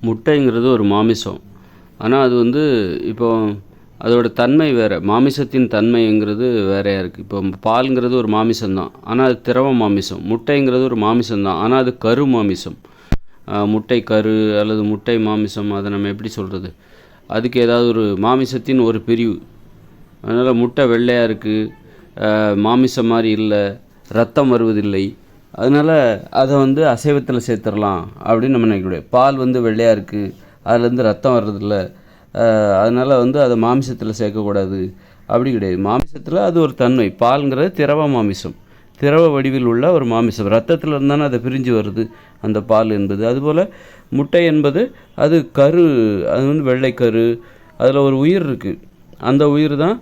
முட்டைங்கிறது ஒரு மாமிசம். ஆனால் அது வந்து இப்போ அதோட தன்மை வேறு. மாமிசத்தின் தன்மைங்கிறது வேறையாக இருக்குது. இப்போ பால்ங்கிறது ஒரு மாமிசம்தான், ஆனால் அது திரவ மாமிசம். முட்டைங்கிறது ஒரு மாமிசம்தான், ஆனால் அது கரு மாமிசம். முட்டை கரு அல்லது முட்டை மாமிசம், அதை நம்ம எப்படி சொல்கிறது? அதுக்கு ஏதாவது ஒரு மாமிசத்தின் ஒரு பிரிவு. அதனால் முட்டை வெள்ளையாக இருக்குது, மாமிசம் மாதிரி இல்லை, ரத்தம் வருவதில்லை. அதனால் அதை வந்து அசைவத்தில் சேர்த்துடலாம் அப்படின்னு நம்ம நினைக்கக்கூடாது. பால் வந்து வெள்ளையாக இருக்குது, அதுலேருந்து ரத்தம் வர்றதில்ல, அதனால் வந்து அதை மாமிசத்தில் சேர்க்கக்கூடாது அப்படி கிடையாது. மாமிசத்தில் அது ஒரு தன்மை. பால்ங்கிறது திரவ மாமிசம், திரவ வடிவில் உள்ள ஒரு மாமிசம். ரத்தத்தில் இருந்தானே அதை பிரிஞ்சு வருது அந்த பால் என்பது. அதுபோல் முட்டை என்பது அது கரு, அது வந்து வெள்ளை கரு, அதில் ஒரு உயிர் இருக்குது. அந்த உயிர் தான்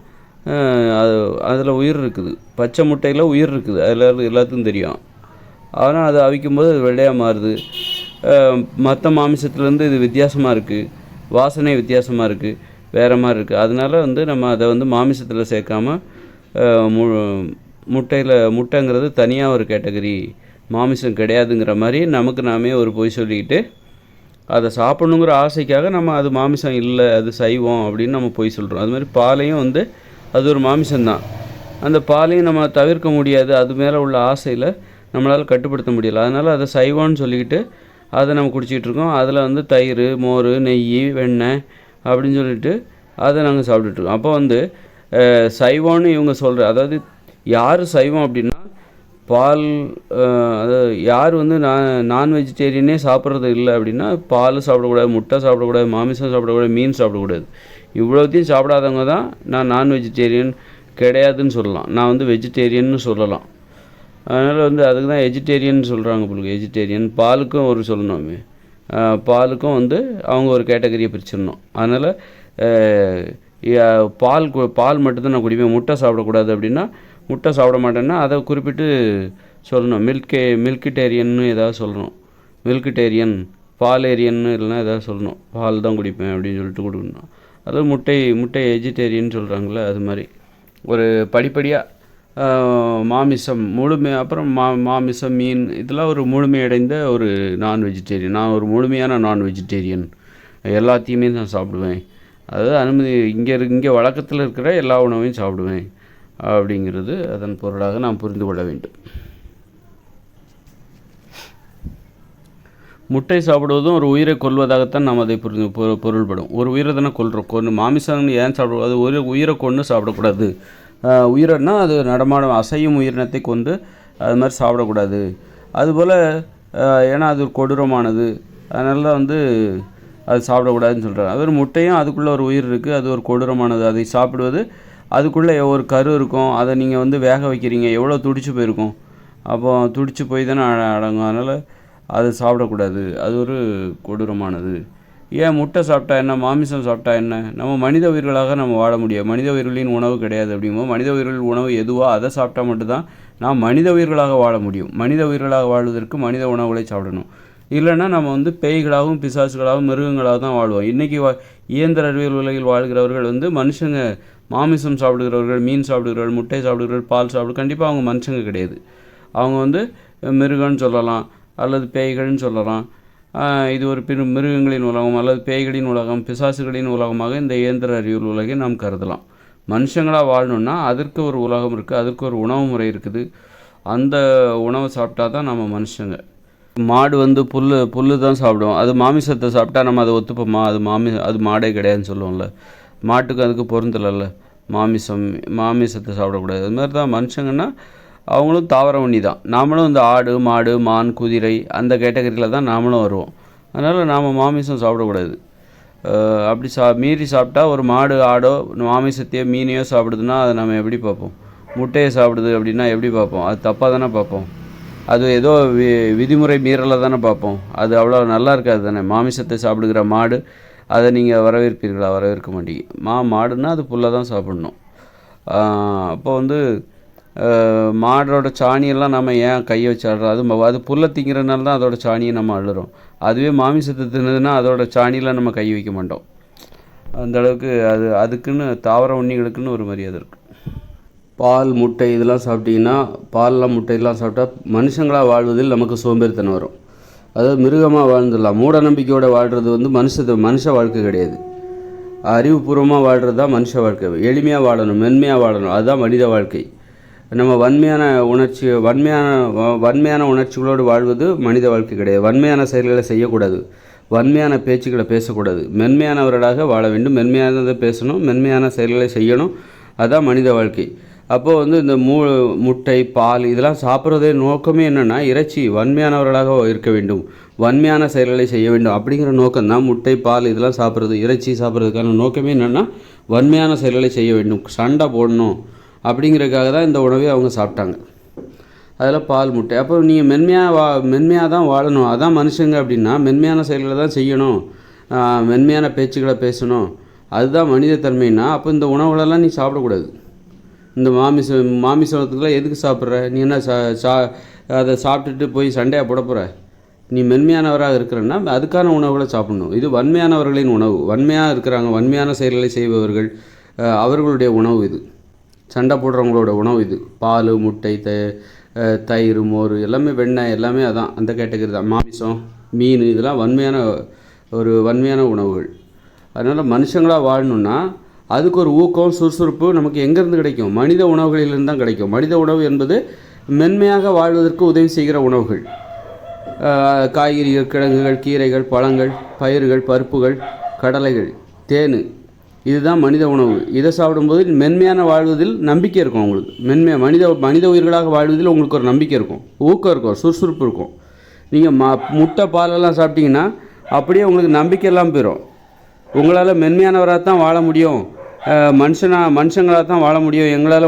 அதில் உயிர் இருக்குது. பச்சை முட்டையில் உயிர் இருக்குது, அதில் எல்லாத்துக்கும் தெரியும். ஆனால் அதை அவிக்கும்போது அது வெள்ளையாக மாறுது. மற்ற மாமிசத்துலேருந்து இது வித்தியாசமாக இருக்குது, வாசனை வித்தியாசமாக இருக்குது, வேறு மாதிரி இருக்குது. அதனால் வந்து நம்ம அதை வந்து மாமிசத்தில் சேர்க்காமல் முட்டைங்கிறது தனியாக ஒரு கேட்டகரி, மாமிசம் கிடையாதுங்கிற மாதிரி நமக்கு நாமே ஒரு பொய் சொல்லிக்கிட்டு அதை சாப்பிடணுங்கிற ஆசைக்காக நம்ம அது மாமிசம் இல்லை, அது சைவம் அப்படின்னு நம்ம பொய் சொல்கிறோம். அது மாதிரி பாலையும் வந்து அது ஒரு மாமிசம்தான். அந்த பாலையும் நம்ம தவிர்க்க முடியாது, அது மேலே உள்ள ஆசையில் நம்மளால் கட்டுப்படுத்த முடியலை. அதனால் அதை சைவம்னு சொல்லிக்கிட்டு அதை நம்ம குடிச்சிக்கிட்டு இருக்கோம். அதில் வந்து தயிர், மோர், நெய், வெண்ணெய் அப்படின்னு சொல்லிட்டு அதை நாங்கள் சாப்பிட்டுட்ருக்கோம். அப்போ வந்து சைவம்னு இவங்க சொல்கிற, அதாவது யார் சைவம் அப்படின்னா பால், அதாவது யார் வந்து நான் வெஜிடேரியனே சாப்பிட்றது இல்லை அப்படின்னா பால் சாப்பிடக்கூடாது, முட்டை சாப்பிடக்கூடாது, மாமிசம் சாப்பிடக்கூடாது, மீன் சாப்பிடக்கூடாது, இவ்வளோத்தையும் சாப்பிடாதவங்க தான் நான் வெஜிடேரியன் கிடையாதுன்னு சொல்லலாம். நான் வந்து வெஜிடேரியன்னு சொல்லலாம். அதனால் வந்து அதுக்கு தான் வெஜிடேரியன் சொல்கிறாங்க உங்களுக்கு. வெஜிடேரியன் பாலுக்கும் ஒரு சொல்லணும், பாலுக்கும் வந்து அவங்க ஒரு கேட்டகரியை பிரிச்சிடணும். அதனால் பால் மட்டும்தான் நான் குடிப்பேன், முட்டை சாப்பிடக்கூடாது அப்படின்னா முட்டை சாப்பிட மாட்டேன்னா அதை குறிப்பிட்டு சொல்லணும். மில்கிட்டேரியன்னு ஏதாவது சொல்லணும். மில்கிட்டேரியன், பாலேரியன்னு இல்லைன்னா ஏதாவது சொல்லணும். பால் தான் குடிப்பேன் அப்படின்னு சொல்லிட்டு கொடுக்கணும். அதாவது முட்டை வெஜிடேரியன் சொல்கிறாங்களே, அது மாதிரி ஒரு படிப்படியாக மாமிசம் முழுமை, அப்புறம் மாமிசம், மீன், இதெல்லாம் ஒரு முழுமையடைந்த ஒரு நான் வெஜிடேரியன். நான் ஒரு முழுமையான நான் வெஜிடேரியன், எல்லாத்தையுமே நான் சாப்பிடுவேன், அதாவது இங்கே வழக்கத்தில் இருக்கிற எல்லா உணவையும் சாப்பிடுவேன் அப்படிங்கிறது அதன் பொருளாக நாம் புரிந்து கொள்ள வேண்டும். முட்டை சாப்பிடுவதும் ஒரு உயிரை கொல்வதாகத்தான் நாம் அதை பொருள்படும். ஒரு உயிரை தானே கொல்றோம். மாமிசம் ஏன் சாப்பிடுவோம்? அது ஒரு உயிரை கொண்டு சாப்பிடக்கூடாது. உயிரினா அது நடமாடும் அசையும் உயிரினத்தை கொண்டு அது மாதிரி சாப்பிடக்கூடாது. அதுபோல் ஏன்னா அது ஒரு கொடூரமானது, அதனால தான் வந்து அது சாப்பிடக்கூடாதுன்னு சொல்கிறாங்க. அது ஒரு முட்டையும் அதுக்குள்ளே ஒரு உயிர் இருக்குது, அது ஒரு கொடூரமானது. அதை சாப்பிடுவது, அதுக்குள்ளே ஒரு கரு இருக்கும், அதை நீங்கள் வந்து வேக வைக்கிறீங்க, எவ்வளோ துடிச்சு போயிருக்கும், அப்போ துடிச்சு போய் தானே அடங்கும். அதனால் அது சாப்பிடக்கூடாது, அது ஒரு கொடூரமானது. ஏன் முட்டை சாப்பிட்டா என்ன, மாமிசம் சாப்பிட்டா என்ன? நம்ம மனித உயிர்களாக நம்ம வாழ முடியாது. மனித உயிர்களின் உணவு கிடையாது அப்படிங்கும்போது மனித உயிர்கள் உணவு எதுவோ அதை சாப்பிட்டா மட்டும்தான் நாம் மனித உயிர்களாக வாழ முடியும். மனித உயிர்களாக வாழ்வதற்கு மனித உணவுகளை சாப்பிடணும். இல்லைன்னா நம்ம வந்து பேய்களாகவும் பிசாசுகளாகவும் மிருகங்களாக தான் வாழ்வோம். இன்றைக்கி இயந்திர அறிவியல் உலகில் வாழ்கிறவர்கள் வந்து மனுஷங்க, மாமிசம் சாப்பிடுகிறவர்கள், மீன் சாப்பிடுகிறவர்கள், முட்டை சாப்பிடுகிறவர்கள், பால் சாப்பிடு, கண்டிப்பாக அவங்க மனுஷங்க கிடையாது. அவங்க வந்து மிருகன்னு சொல்லலாம் அல்லது பேய்கள்னு சொல்லலாம். இது ஒரு மிருகங்களின் உலகம் அல்லது பேய்களின் உலகம், பிசாசுகளின் உலகமாக இந்த இயந்திர அறிவியல் உலகை நாம் கருதலாம். மனுஷங்களாக வாழணுன்னா அதற்கு ஒரு உலகம் இருக்குது, அதற்கு ஒரு உணவு முறை இருக்குது. அந்த உணவை சாப்பிட்டா தான் நம்ம மனுஷங்க. மாடு வந்து புல் தான் சாப்பிடுவோம். அது மாமிசத்தை சாப்பிட்டா நம்ம அதை ஒத்துப்போமா? அது மாடே கிடையாதுன்னு சொல்லுவோம்ல. மாட்டுக்கு அதுக்கு பொருந்தலைல்ல. மாமிசத்தை சாப்பிடக்கூடாது. அது மாதிரி தான் மனுஷங்கன்னா அவங்களும் தாவர உண்ணி தான். நாமளும் இந்த ஆடு, மாடு, மான், குதிரை அந்த கேட்டகரியில் தான் நாமளும் வருவோம். அதனால் நாம் மாமிசம் சாப்பிடக்கூடாது. அப்படி மீறி சாப்பிட்டா ஒரு மாடு, ஆடோ மாமிசத்தையோ மீனையோ சாப்பிடுதுன்னா அதை நம்ம எப்படி பார்ப்போம்? முட்டையை சாப்பிடுது அப்படின்னா எப்படி பார்ப்போம்? அது தப்பாக தானே பார்ப்போம். அது ஏதோ விதிமுறை மீறலை தானே பார்ப்போம். அது அவ்வளோ நல்லா இருக்காது தானே. மாமிசத்தை சாப்பிடுகிற மாடு, அதை நீங்கள் வரவேற்பீர்களா? வரவேற்க மாட்டீங்க. மாடுன்னா அது புல்லை தான் சாப்பிடணும். அப்போ வந்து மாடோட சாணியெல்லாம் நம்ம ஏன் கையை வச்சு அழுறோம்? அது புல்லை திங்கிறதுனால தான் அதோட சாணியை நம்ம அழுறோம். அதுவே மாமிசத்தை தின்னதுன்னா அதோட சாணியில் நம்ம கை வைக்க மாட்டோம். அந்தளவுக்கு அதுக்குன்னு தாவர உண்ணிகளுக்குன்னு ஒரு மரியாதை இருக்குது. பால், முட்டை இதெல்லாம் சாப்பிட்டிங்கன்னா, பால்லாம் முட்டையெல்லாம் சாப்பிட்டா மனுஷங்களாக வாழ்வதில் நமக்கு சோம்பேறித்தனம் வரும். அதாவது மிருகமாக வாழ்ந்துடலாம். மூட நம்பிக்கையோடு வாழ்கிறது வந்து மனுஷ வாழ்க்கை கிடையாது. அறிவுபூர்வமாக வாழ்கிறது தான் மனுஷ வாழ்க்கை. எளிமையாக வாழணும், மென்மையாக வாழணும், அதுதான் மனித வாழ்க்கை. நம்ம வன்மையான உணர்ச்சிகளோடு வாழ்வது மனித வாழ்க்கை கிடையாது. வன்மையான செயல்களை செய்யக்கூடாது, வன்மையான பேச்சுக்களை பேசக்கூடாது. மென்மையானவர்களாக வாழ வேண்டும், மென்மையானதை பேசணும், மென்மையான செயல்களை செய்யணும், அதுதான் மனித வாழ்க்கை. அப்போது வந்து இந்த முட்டை, பால் இதெல்லாம் சாப்பிட்றதே நோக்கமே என்னென்னா, இறைச்சி வன்மையானவர்களாக இருக்க வேண்டும், வன்மையான செயல்களை செய்ய வேண்டும் அப்படிங்கிற நோக்கம் தான். முட்டை, பால் இதெல்லாம் சாப்பிட்றது, இறைச்சி சாப்பிட்றதுக்கான நோக்கமே என்னென்னா வன்மையான செயல்களை செய்ய வேண்டும், சண்டை போடணும் அப்படிங்கிறதுக்காக தான் இந்த உணவை அவங்க சாப்பிட்டாங்க. அதில் பால், முட்டை. அப்போ நீங்கள் மென்மையாக தான் வாழணும், அதான் மனுஷங்க அப்படின்னா மென்மையான செயல்களை தான் செய்யணும், மென்மையான பேச்சுக்களை பேசணும், அதுதான் மனித தன்மைன்னா அப்போ இந்த உணவுகளெல்லாம் நீ சாப்பிடக்கூடாது. இந்த மாமிசத்துக்குலாம் எதுக்கு சாப்பிட்ற? நீ என்ன அதை சாப்பிட்டுட்டு போய் சண்டையாக போட போகிற? நீ மென்மையானவராக இருக்கிறன்னா அதுக்கான உணவுகளை சாப்பிடணும். இது வன்மையானவர்களின் உணவு. வன்மையாக இருக்கிறாங்க, வன்மையான செயல்களை செய்பவர்கள், அவர்களுடைய உணவு இது. சண்டை போடுறவங்களோட உணவு இது. பால், முட்டை, தயிர், மோர் எல்லாமே, வெண்ணெய் எல்லாமே அதான் அந்த கேட்டகரி தான். மாமிசம், மீன் இதெல்லாம் வன்மையான உணவுகள். அதனால் மனுஷங்களாக வாழணுன்னா அதுக்கு ஒரு ஊக்கம், சுறுசுறுப்பு நமக்கு எங்கேருந்து கிடைக்கும்? மனித உணவுகளிலிருந்து தான் கிடைக்கும். மனித உணவு என்பது மென்மையாக வாழ்வதற்கு உதவி செய்கிற உணவுகள். காய்கறிகள், கிழங்குகள், கீரைகள், பழங்கள், பயிர்கள், பருப்புகள், கடலைகள், தேன், இதுதான் மனித உணவு. இதை சாப்பிடும்போது மென்மையான வாழ்வதில் நம்பிக்கை இருக்கும் உங்களுக்கு. மனித உயிர்களாக வாழ்வதில் உங்களுக்கு ஒரு நம்பிக்கை இருக்கும், ஊக்கம் இருக்கும், சுறுசுறுப்பு இருக்கும். நீங்கள் முட்டை, பாலெல்லாம் சாப்பிட்டீங்கன்னா அப்படியே உங்களுக்கு நம்பிக்கையெல்லாம் போயிடும். உங்களால் மென்மையானவராக தான் வாழ முடியும், மனுஷங்களாக தான் வாழ முடியும், எங்களால்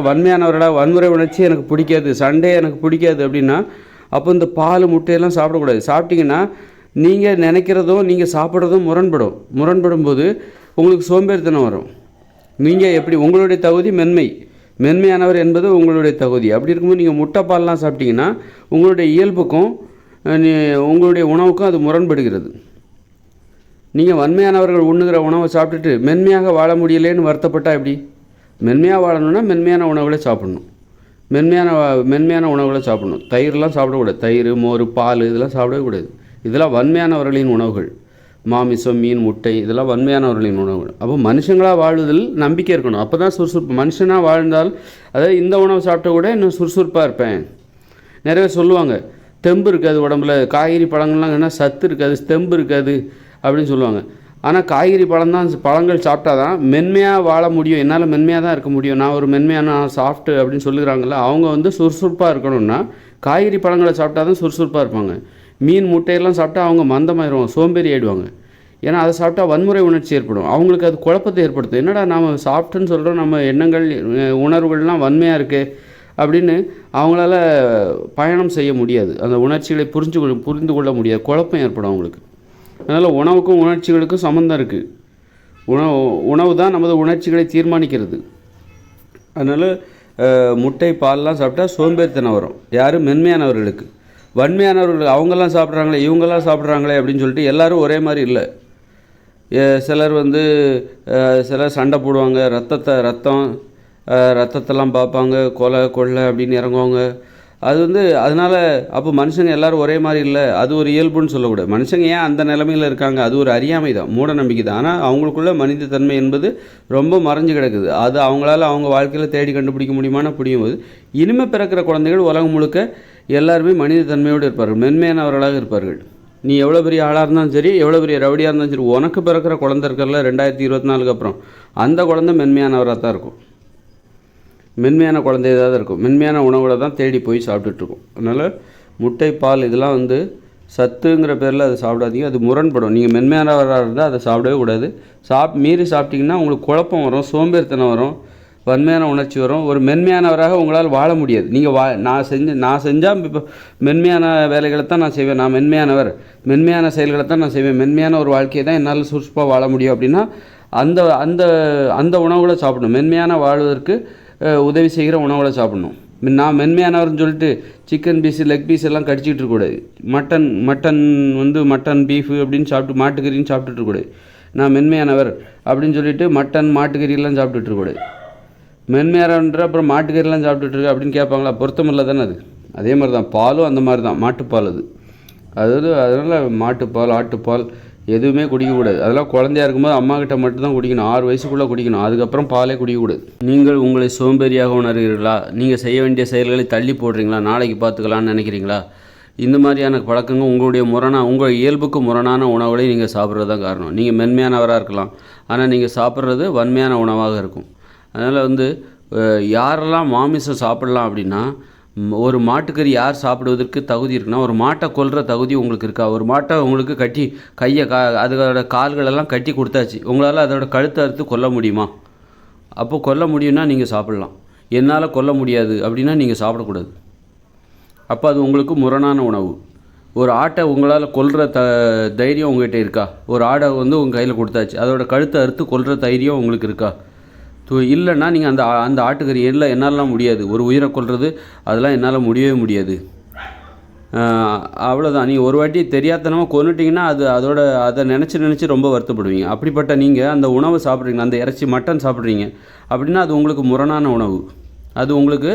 வன்முறை உணர்ச்சி எனக்கு பிடிக்காது, சண்டே எனக்கு பிடிக்காது அப்படின்னா அப்போ இந்த பால், முட்டையெல்லாம் சாப்பிடக்கூடாது. சாப்பிட்டிங்கன்னா நீங்கள் நினைக்கிறதும் நீங்கள் சாப்பிட்றதும் முரண்படும் போது உங்களுக்கு சோம்பேறித்தனம் வரும். நீங்கள் எப்படி உங்களுடைய தகுதி மென்மையானவர் என்பது உங்களுடைய தகுதி. அப்படி இருக்கும்போது நீங்கள் முட்டை, பால்லாம் சாப்பிட்டிங்கன்னா உங்களுடைய இயல்புக்கும் உங்களுடைய உணவுக்கும் அது முரண்படுகிறது. நீங்கள் வன்மையானவர்கள் உண்ணுகிற உணவை சாப்பிட்டுட்டு மென்மையாக வாழ முடியலேன்னு வருத்தப்பட்டால் எப்படி? மென்மையாக வாழணுன்னா மென்மையான உணவுகளை சாப்பிடணும், மென்மையான உணவுகளை சாப்பிடணும். தயிர்லாம் சாப்பிடக்கூடாது. தயிர், மோர், பால் இதெல்லாம் சாப்பிடவே கூடாது. இதெல்லாம் வன்மையானவர்களின் உணவுகள். மாமிசம், மீன், முட்டை இதெல்லாம் வன்மையானவர்களின் உணவுகள். அப்போ மனுஷங்களாக வாழ்வதில் நம்பிக்கை இருக்கணும். அப்போ தான் சுறுசுறுப்பு. மனுஷனாக வாழ்ந்தால், அதாவது இந்த உணவு சாப்பிட்ட கூட இன்னும் சுறுசுறுப்பாக இருப்பேன். நிறைய சொல்லுவாங்க, தெம்பு இருக்காது உடம்புல, காய்கறி பழங்கள்லாம் என்ன சத்து இருக்காது, தெம்பு இருக்காது அப்படின்னு சொல்லுவாங்க. ஆனால் காய்கறி பழங்கள் சாப்பிட்டா தான் மென்மையாக வாழ முடியும், என்னால் மென்மையாக தான் இருக்க முடியும், நான் ஒரு மென்மையான சாஃப்ட்டு அப்படின்னு சொல்லுகிறாங்கல்ல. அவங்க வந்து சுறுசுறுப்பாக இருக்கணும்னா காய்கறி பழங்களை சாப்பிட்டா தான் சுறுசுறுப்பாக இருப்பாங்க. மீன், முட்டையெல்லாம் சாப்பிட்டா அவங்க மந்தமாயிடுவாங்க, சோம்பேறி ஆகிடுவாங்க. ஏன்னா அதை சாப்பிட்டா வன்முறை உணர்ச்சி ஏற்படும், அவங்களுக்கு அது குழப்பத்தை ஏற்படுத்தும். என்னடா நாம் சாப்பிட்டுன்னு சொல்கிறோம், நம்ம எண்ணங்கள், உணர்வுகள்லாம் வன்மையாக இருக்குது அப்படின்னு அவங்களால பயணம் செய்ய முடியாது. அந்த உணர்ச்சிகளை புரிந்து கொள்ள முடியாது, குழப்பம் ஏற்படும் அவங்களுக்கு. அதனால் உணவுக்கும் உணர்ச்சிகளுக்கும் சம்மந்தம் இருக்குது. உணவு தான் நமது உணர்ச்சிகளை தீர்மானிக்கிறது. அதனால் முட்டை, பால்லாம் சாப்பிட்டா சோம்பேறித்தனம் வரும். யார்? மென்மையானவர்களுக்கு. வன்மையானவர்கள் அவங்கெல்லாம் சாப்பிட்றாங்களே, இவங்கெல்லாம் சாப்பிட்றாங்களே அப்படின்னு சொல்லிட்டு எல்லோரும் ஒரே மாதிரி இல்லை. சிலர் சண்டை போடுவாங்க, ரத்தத்தெல்லாம் பார்ப்பாங்க, கொலை அப்படின்னு இறங்குவாங்க. அதனால் அப்போ மனுஷங்க எல்லோரும் ஒரே மாதிரி இல்லை, அது ஒரு இயல்புன்னு சொல்லக்கூடாது. மனுஷங்க ஏன் அந்த நிலைமையில் இருக்காங்க, அது ஒரு அறியாமை தான், மூட நம்பிக்கை தான். ஆனால் அவங்களுக்குள்ள மனித தன்மை என்பது ரொம்ப மறைஞ்சு கிடக்குது. அது அவங்களால அவங்க வாழ்க்கையில் தேடி கண்டுபிடிக்க முடியுமான்னு புரியும்போது இனிமேல் பிறக்கிற குழந்தைகள் உலகம் முழுக்க எல்லாருமே மனித தன்மையோடு இருப்பார்கள், மென்மையானவர்களாக இருப்பார்கள். நீ எவ்வளோ பெரிய ஆளாக இருந்தாலும் சரி, எவ்வளோ பெரிய ரவுடியாக இருந்தாலும் சரி, உனக்கு பிறக்கிற குழந்தை இருக்கிறல 2024 அப்புறம் அந்த குழந்தை மென்மையானவராக தான் இருக்கும். மென்மையான குழந்தையாக தான் இருக்கும். மென்மையான உணவுகளை தான் தேடி போய் சாப்பிட்டுட்ருக்கோம். அதனால் முட்டை, பால் இதெல்லாம் சத்துங்கிற பேரில் அதை சாப்பிடாதீங்க, அது முரண்படும். நீங்கள் மென்மையானவராக இருந்தால் அதை சாப்பிடவே கூடாது. மீறி சாப்பிட்டிங்கன்னா உங்களுக்கு குழப்பம் வரும், சோம்பேறித்தனம் வரும், வன்மையான உணர்ச்சி வரும். ஒரு மென்மையானவராக உங்களால் வாழ முடியாது. நீங்கள் நான் செஞ்சால் இப்போ மென்மையான வேலைகளை தான் நான் செய்வேன், நான் மென்மையானவர், மென்மையான செயல்களை தான் நான் செய்வேன், மென்மையான ஒரு வாழ்க்கையை தான் என்னால் சுறுசுறுப்பாக வாழ முடியும் அப்படின்னா அந்த அந்த அந்த உணவுகளை சாப்பிடணும். மென்மையான வாழ்வதற்கு உதவி செய்கிற உணவுகளை சாப்பிடணும். நான் மென்மையானவர்னு சொல்லிட்டு சிக்கன் பீஸு, லெக் பீஸ் எல்லாம் கடிச்சிக்கிட்டு இருக்கக்கூடாது. மட்டன் பீஃபு அப்படின்னு சாப்பிட்டு, மாட்டுக்கறின்னு சாப்பிட்டுட்டு இருக்கக்கூடாது. நான் மென்மையானவர் அப்படின்னு சொல்லிட்டு மட்டன், மாட்டுக்கறியெல்லாம் சாப்பிட்டுட்டு இருக்கக்கூடாது. மென்மையானன்ற அப்புறம் மாட்டுக்கறிலாம் சாப்பிட்டுட்டு இருக்கு அப்படின்னு கேட்பாங்களா? பொருத்தமில்லை தானே அது. அதே மாதிரி தான் பாலும் அந்த மாதிரி தான், மாட்டுப்பால் அது. அதனால் மாட்டுப்பால், ஆட்டுப்பால் எதுவுமே குடிக்கக்கூடாது. அதெல்லாம் குழந்தையா இருக்கும்போது அம்மாக்கிட்ட மட்டும்தான் குடிக்கணும். 6 வயசுக்குள்ளே குடிக்கணும். அதுக்கப்புறம் பாலே குடிக்கக்கூடாது. நீங்கள் உங்களை சோம்பேறியாக உணர்கிறீர்களா? நீங்கள் செய்ய வேண்டிய செயல்களை தள்ளி போடுறீங்களா? நாளைக்கு பார்த்துக்கலான்னு நினைக்கிறீங்களா? இந்த மாதிரியான பழக்கங்கள் உங்கள் இயல்புக்கு முரணான உணவுகளை நீங்கள் சாப்பிட்றது தான் காரணம். நீங்கள் மென்மையானவராக இருக்கலாம், ஆனால் நீங்கள் சாப்பிட்றது வன்மையான உணவாக இருக்கும். அதனால் யாரெல்லாம் மாமிசம் சாப்பிடலாம் அப்படின்னா, ஒரு மாட்டுக்கறி யார் சாப்பிடுவதற்கு தகுதி இருக்குன்னா, ஒரு மாட்டை கொல்கிற தகுதி உங்களுக்கு இருக்கா? ஒரு மாட்டை உங்களுக்கு கட்டி அதோட கால்களெல்லாம் கட்டி கொடுத்தாச்சு, உங்களால் அதோட கழுத்தை அறுத்து கொல்ல முடியுமா? அப்போ கொல்ல முடியும்னா நீங்கள் சாப்பிட்லாம். என்னால் கொல்ல முடியாது அப்படின்னா நீங்கள் சாப்பிடக்கூடாது. அப்போ அது உங்களுக்கு முரணான உணவு. ஒரு ஆட்டை உங்களால் கொல்கிற தைரியம் உங்கள்கிட்ட இருக்கா? ஒரு ஆடை உங்கள் கையில் கொடுத்தாச்சு, அதோட கழுத்தை அறுத்து கொல்கிற தைரியம் உங்களுக்கு இருக்கா? இல்லைன்னா நீங்கள் அந்த ஆட்டுக்கறி என்னாலலாம் முடியாது, ஒரு உயிரை கொல்றது அதெல்லாம் என்னால் முடியவே முடியாது, அவ்வளோதான். நீங்கள் ஒரு வாட்டி தெரியாதனமாக கொன்னுட்டிங்கன்னா அதை நினச்சி ரொம்ப வருத்தப்படுவீங்க. அப்படிப்பட்ட நீங்கள் அந்த உணவை சாப்பிட்றீங்க, அந்த இறைச்சி மட்டன் சாப்பிட்றீங்க அப்படின்னா அது உங்களுக்கு முரணான உணவு. அது உங்களுக்கு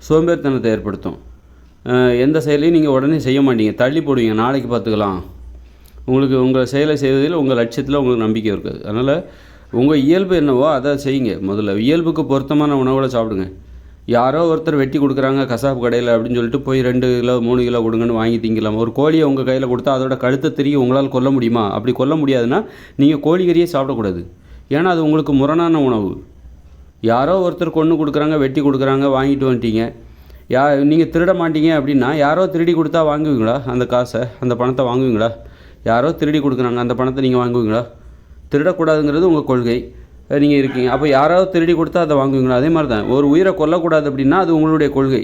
சோம்பேறித்தனத்தை ஏற்படுத்தும். எந்த செயலையும் நீங்கள் உடனே செய்ய மாட்டீங்க, தள்ளி போடுவீங்க, நாளைக்கு பார்த்துக்கலாம். உங்கள் செயலை செய்வதில் உங்கள் லட்சியத்தில் உங்களுக்கு நம்பிக்கை இருக்காது. அதனால் உங்கள் இயல்பு என்னவோ அதை செய்யுங்க. முதல்ல இயல்புக்கு பொருத்தமான உணவுகளை சாப்பிடுங்க. யாரோ ஒருத்தர் வெட்டி கொடுக்குறாங்க கசாப்பு கடையில் அப்படின்னு சொல்லிட்டு போய் 2 கிலோ 3 கிலோ கொடுங்கன்னு வாங்கி திங்கலாம். ஒரு கோழியை உங்கள் கையில் கொடுத்தா அதோட கழுத்தை திரும்பி உங்களால் கொல்ல முடியுமா? அப்படி கொல்ல முடியாதுன்னா நீங்கள் கோழிக்கறியே சாப்பிடக்கூடாது. ஏன்னா அது உங்களுக்கு முரணான உணவு. யாரோ ஒருத்தர் கொன்று கொடுக்குறாங்க, வெட்டி கொடுக்குறாங்க, வாங்கிட்டு வந்துட்டீங்க. நீங்கள் திருட மாட்டீங்க அப்படின்னா யாரோ திருடி கொடுத்தா வாங்குவீங்களா? அந்த காசை, அந்த பணத்தை வாங்குவீங்களா? யாரோ திருடி கொடுக்குறாங்க, அந்த பணத்தை நீங்கள் வாங்குவீங்களா? திருடக்கூடாதுங்கிறது உங்கள் கொள்கை, நீங்கள் இருக்கீங்க. அப்போ யாராவது திருடி கொடுத்தா அதை வாங்குவீங்களா? அதே மாதிரி தான் ஒரு உயிரை கொல்லக்கூடாது அப்படின்னா அது உங்களுடைய கொள்கை.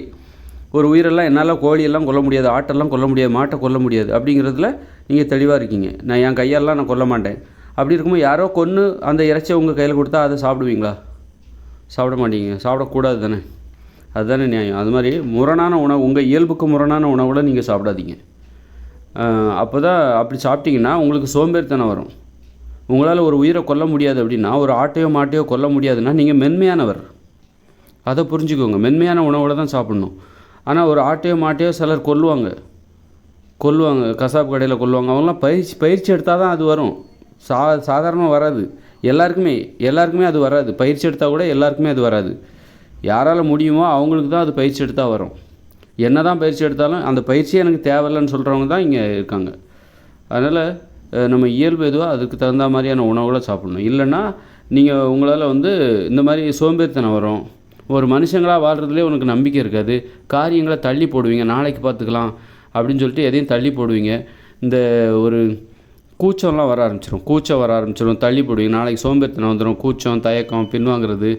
ஒரு உயிரெல்லாம் என்னால் கோழியெல்லாம் கொல்ல முடியாது, ஆட்டெல்லாம் கொல்ல முடியாது, மாட்டை கொல்ல முடியாது அப்படிங்கிறதுல நீங்கள் தெளிவாக இருக்கீங்க. என் கையெல்லாம் நான் கொல்ல மாட்டேன். அப்படி இருக்கும்போது யாரோ கொன்று அந்த இறைச்சியை உங்கள் கையில் கொடுத்தா அதை சாப்பிடுவீங்களா? சாப்பிட மாட்டீங்க. சாப்பிடக்கூடாது தானே, அதுதானே நியாயம். அது மாதிரி முரணான உணவு, உங்கள் இயல்புக்கு முரணான உணவுகளை நீங்கள் சாப்பிடாதீங்க. அப்போ தான் அப்படி சாப்பிட்டீங்கன்னா உங்களுக்கு சோம்பேறித்தனம் வரும். உங்களால் ஒரு உயிரை கொல்ல முடியாது அப்படின்னா, ஒரு ஆட்டையோ மாட்டையோ கொல்ல முடியாதுன்னா நீங்கள் மென்மையானவர். அதை புரிஞ்சுக்கோங்க. மென்மையான உணவுகளை தான் சாப்பிட்ணும். ஆனால் ஒரு ஆட்டையோ மாட்டையோ சிலர் கொல்லுவாங்க, கசாப்பு கடையில் கொல்லுவாங்க. அவங்களாம் பயிற்சி எடுத்தால் தான் அது வரும். சாதாரணமாக வராது. எல்லாருக்குமே அது வராது. பயிற்சி எடுத்தால் கூட எல்லாருக்குமே அது வராது. யாரால் முடியுமோ அவங்களுக்கு தான் அது பயிற்சி எடுத்தால் வரும். என்ன தான் பயிற்சி எடுத்தாலும் அந்த பயிற்சியே எனக்கு தேவையில்லைன்னு சொல்கிறவங்க தான் இங்கே இருக்காங்க. அதனால் நம்ம இயல்பு எதுவோ அதுக்கு தகுந்த மாதிரியான உணவுகளை சாப்பிடணும். இல்லைன்னா நீங்கள் உங்களால் இந்த மாதிரி சோம்பேறித்தனம் வரும். ஒரு மனுஷங்களாக வாழ்கிறதுலே உனக்கு நம்பிக்கை இருக்காது. காரியங்களை தள்ளி போடுவீங்க, நாளைக்கு பார்த்துக்கலாம் அப்படின்னு சொல்லிட்டு எதையும் தள்ளி போடுவீங்க. இந்த ஒரு கூச்சம் வர ஆரம்பிச்சிடும். தள்ளி போடுவீங்க. நாளைக்கு சோம்பேறித்தனம் வந்துடும். கூச்சம், தயக்கம், பின்வாங்கிறது,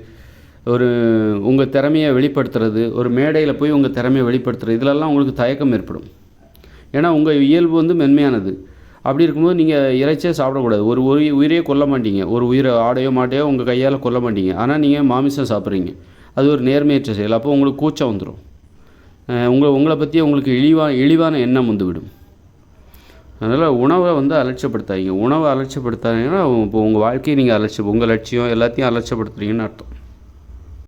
உங்கள் திறமையை வெளிப்படுத்துறது, ஒரு மேடையில் போய் உங்கள் திறமையை வெளிப்படுத்துறது, இதிலெல்லாம் உங்களுக்கு தயக்கம் ஏற்படும். ஏன்னா உங்கள் இயல்பு மென்மையானது. அப்படி இருக்கும்போது நீங்கள் இறைச்சியே சாப்பிடக்கூடாது. ஒரு உயிரையே கொல்ல மாட்டீங்க. ஒரு உயிரை ஆடையோ மாட்டையோ உங்கள் கையால் கொல்ல மாட்டீங்க. ஆனால் நீங்கள் மாமிசம் சாப்பிட்றீங்க. அது ஒரு நேர்மையற்ற செயல். அப்போ உங்களுக்கு கூச்சம் வந்துடும். உங்களை பற்றி உங்களுக்கு இழிவான எண்ணம் வந்துவிடும். அதனால் உணவை அலட்சியப்படுத்தாதீங்க. உணவை அலட்சியப்படுத்தாதீங்கன்னா இப்போ உங்கள் வாழ்க்கையை நீங்கள் உங்கள் லட்சியம் எல்லாத்தையும் அலட்சியப்படுத்துறீங்கன்னு அர்த்தம்.